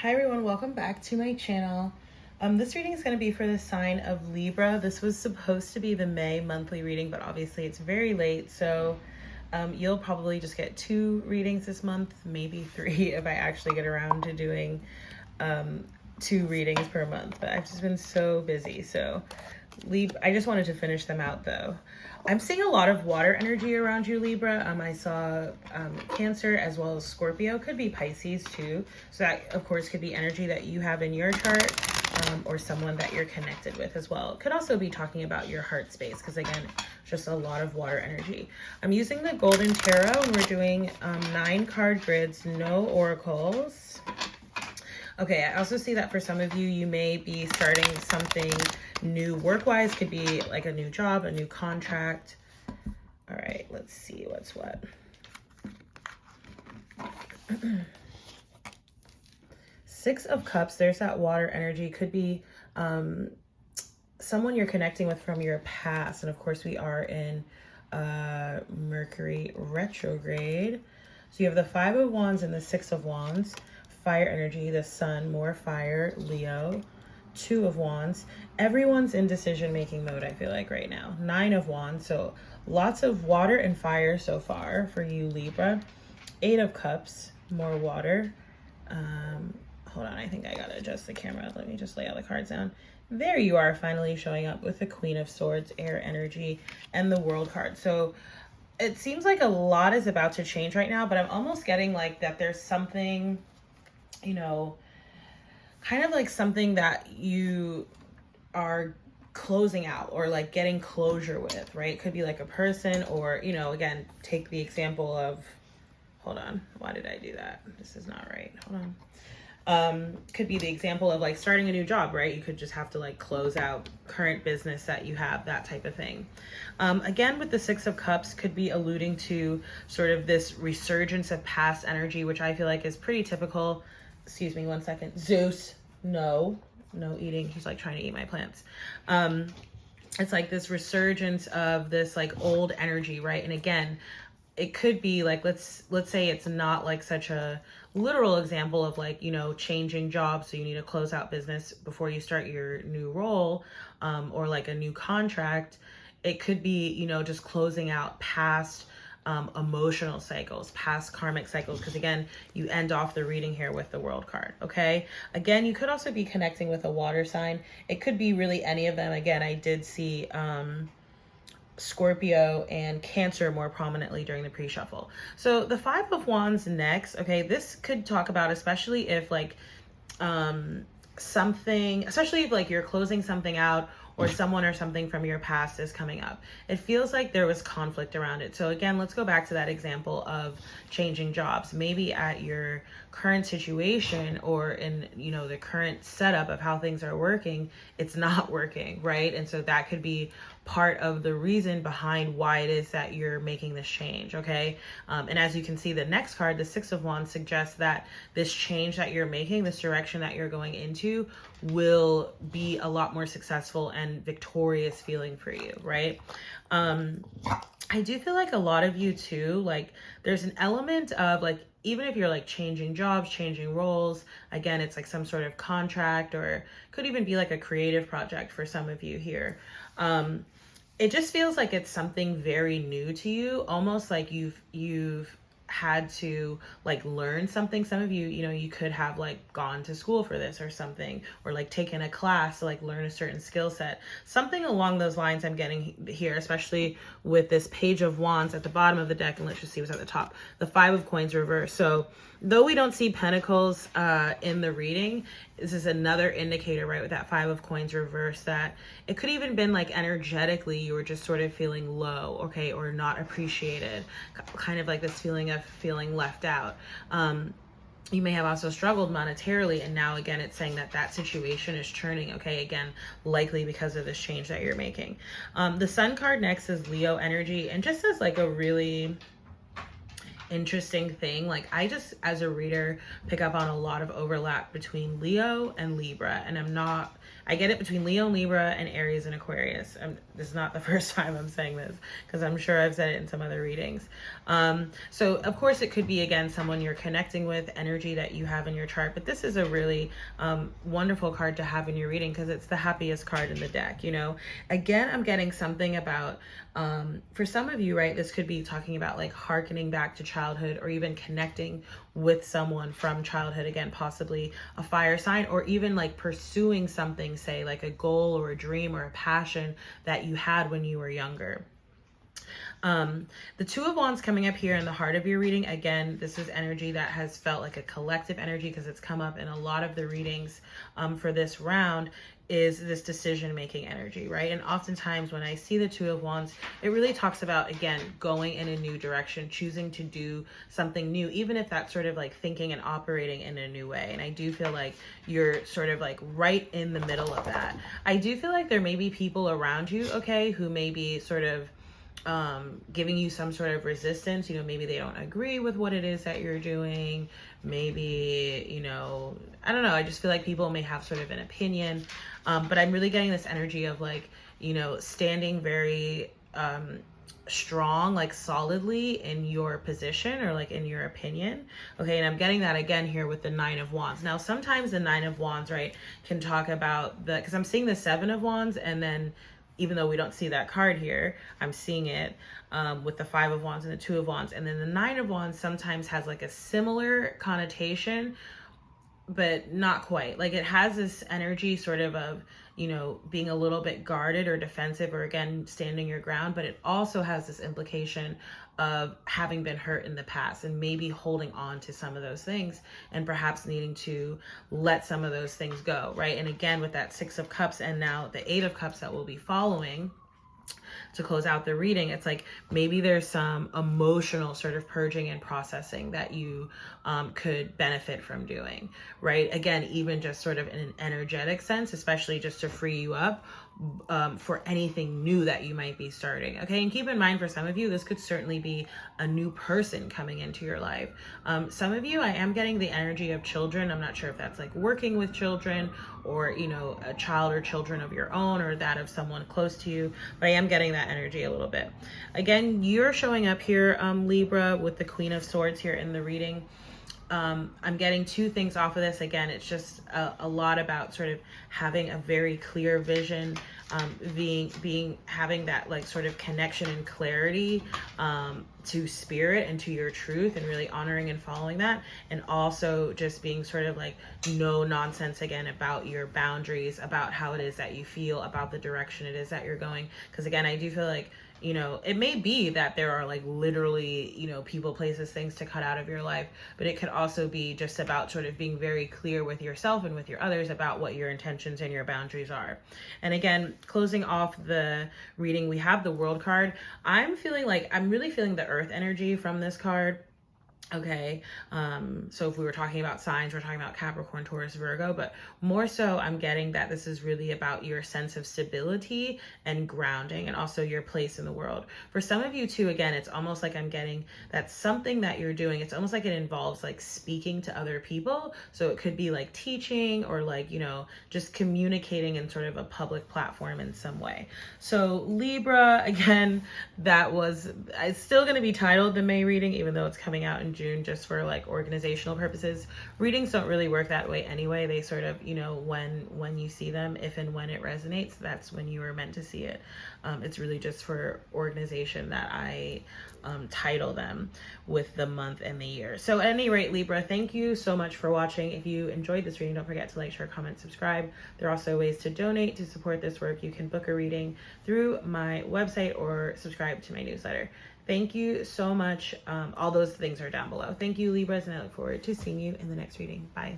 Hi everyone, welcome back to my channel. This reading is going to be for the sign of Libra. This was supposed to be the May monthly reading, but obviously it's very late, so you'll probably just get 2 readings this month, maybe 3 if I actually get around to doing 2 readings per month, but I've just been so busy. So I just wanted to finish them out though. I'm seeing a lot of water energy around you, Libra. I saw Cancer as well as Scorpio. Could be Pisces too. So that, of course, could be energy that you have in your chart or someone that you're connected with as well. It could also be talking about your heart space because, again, just a lot of water energy. I'm using the Golden Tarot and we're doing 9 card grids, no oracles. Okay, I also see that for some of you, you may be starting something new work-wise. Could be like a new job, a new contract. All right, let's see what's what. Six of Cups, there's that water energy. Could be someone you're connecting with from your past. And of course, we are in Mercury retrograde. So you have the 5 of Wands and the 6 of Wands. Fire energy, the Sun, more fire, Leo. 2 of Wands. Everyone's in decision-making mode, I feel like, right now. 9 of Wands, so lots of water and fire so far for you, Libra. 8 of Cups, more water. Hold on, I think I gotta adjust the camera. Let me just lay out the cards down. There you are, finally showing up with the Queen of Swords, air energy, and the World card. So it seems like a lot is about to change right now, but I'm almost getting like that there's something, you know, kind of like something that you are closing out or like getting closure with, right? It could be like a person or, you know, again, take the example of, hold on, why did I do that? This is not right. Hold on. Could be the example of like starting a new job, right? You could just have to like close out current business that you have, that type of thing. Again, with the 6 of Cups, could be alluding to sort of this resurgence of past energy, which I feel like is pretty typical. Excuse me, one second. Zeus, no eating. He's like trying to eat my plants. It's like this resurgence of this like old energy, right? And again, it could be like, let's say it's not like such a literal example of like, you know, changing jobs. So you need to close out business before you start your new role, or like a new contract. It could be, you know, just closing out past emotional cycles, past karmic cycles, because again, you end off the reading here with the World card. Okay, again, you could also be connecting with a water sign. It could be really any of them. Again, I did see Scorpio and Cancer more prominently during the pre-shuffle. So the 5 of Wands next. Okay, this could talk about, especially if like something, especially if like you're closing something out or someone or something from your past is coming up. It feels like there was conflict around it. So again, let's go back to that example of changing jobs. Maybe at your current situation or in, you know, the current setup of how things are working, it's not working, right? And so that could be part of the reason behind why it is that you're making this change, okay? And as you can see, the next card, the 6 of Wands, suggests that this change that you're making, this direction that you're going into, will be a lot more successful and victorious feeling for you, right? I do feel like a lot of you too, like there's an element of like, even if you're like changing jobs, changing roles, again, it's like some sort of contract or could even be like a creative project for some of you here. It just feels like it's something very new to you, almost like you've had to like learn something. Some of you, you know, you could have like gone to school for this or something, or like taken a class to like learn a certain skill set, something along those lines. I'm getting here, especially with this Page of Wands at the bottom of the deck, and let's just see what's at the top, the 5 of Coins reverse. So though we don't see Pentacles in the reading, this is another indicator, right, with that 5 of Coins reverse, that it could even been like energetically you were just sort of feeling low, okay, or not appreciated, kind of like this feeling of feeling left out. You may have also struggled monetarily, and now again it's saying that that situation is churning, okay, again, likely because of this change that you're making. The Sun card next is Leo energy, and just as like a really interesting thing, like I just as a reader pick up on a lot of overlap between Leo and Libra, and I'm not I get it between Leo and Libra and Aries and Aquarius. This is not the first time I'm saying this, because I'm sure I've said it in some other readings. So of course it could be, again, someone you're connecting with, energy that you have in your chart, but this is a really wonderful card to have in your reading because it's the happiest card in the deck. You know, again, I'm getting something about, for some of you, right, this could be talking about like hearkening back to childhood, or even connecting with someone from childhood, again, possibly a fire sign, or even like pursuing something, say like a goal or a dream or a passion that you had when you were younger. The Two of Wands coming up here in the heart of your reading. Again, this is energy that has felt like a collective energy because it's come up in a lot of the readings for this round, is this decision-making energy, right? And oftentimes when I see the Two of Wands, it really talks about, again, going in a new direction, choosing to do something new, even if that's sort of like thinking and operating in a new way. And I do feel like you're sort of like right in the middle of that. I do feel like there may be people around you, okay, who may be sort of giving you some sort of resistance. You know, maybe they don't agree with what it is that you're doing. Maybe, you know, I don't know. I just feel like people may have sort of an opinion. But I'm really getting this energy of like, you know, standing very strong, like solidly in your position, or like in your opinion. Okay. And I'm getting that again here with the Nine of Wands. Now, sometimes the Nine of Wands, right, can talk about because I'm seeing the Seven of Wands, and then even though we don't see that card here, I'm seeing it with the Five of Wands and the Two of Wands. And then the Nine of Wands sometimes has like a similar connotation, but not quite. Like it has this energy sort of, you know, being a little bit guarded or defensive, or again, standing your ground. But it also has this implication of having been hurt in the past and maybe holding on to some of those things and perhaps needing to let some of those things go, right? And again, with that Six of Cups and now the Eight of Cups that will be following to close out the reading, it's like maybe there's some emotional sort of purging and processing that you could benefit from doing, right? Again, even just sort of in an energetic sense, especially just to free you up for anything new that you might be starting. Okay. And keep in mind, for some of you, this could certainly be a new person coming into your life. Some of you, I am getting the energy of children. I'm not sure if that's like working with children, or, you know, a child or children of your own, or that of someone close to you, but I am getting that energy a little bit. Again, you're showing up here, Libra, with the Queen of Swords here in the reading. I'm getting two things off of this. Again, it's just a lot about sort of having a very clear vision, having that like sort of connection and clarity to spirit and to your truth, and really honoring and following that. And also just being sort of like no nonsense, again, about your boundaries, about how it is that you feel, about the direction it is that you're going. Because again, I do feel like, you know, it may be that there are like literally, you know, people, places, things to cut out of your life, but it could also be just about sort of being very clear with yourself and with your others about what your intentions and your boundaries are. And again, closing off the reading, we have the World card. I'm really feeling the Earth energy from this card. Okay, so if we were talking about signs, we're talking about Capricorn, Taurus, Virgo, but more so I'm getting that this is really about your sense of stability and grounding, and also your place in the world. For some of you too, again, it's almost like I'm getting that something that you're doing, it's almost like it involves like speaking to other people. So it could be like teaching, or like, you know, just communicating in sort of a public platform in some way. So Libra, again, it's still going to be titled the May reading, even though it's coming out in June, just for like organizational purposes. Readings don't really work that way anyway. They sort of, you know, when you see them, if and when it resonates, that's when you were meant to see it. It's really just for organization that I title them with the month and the year. So at any rate, Libra, thank you so much for watching. If you enjoyed this reading, don't forget to like, share, comment, subscribe. There are also ways to donate to support this work. You can book a reading through my website or subscribe to my newsletter. Thank you so much. All those things are down below. Thank you, Libras, and I look forward to seeing you in the next reading. Bye.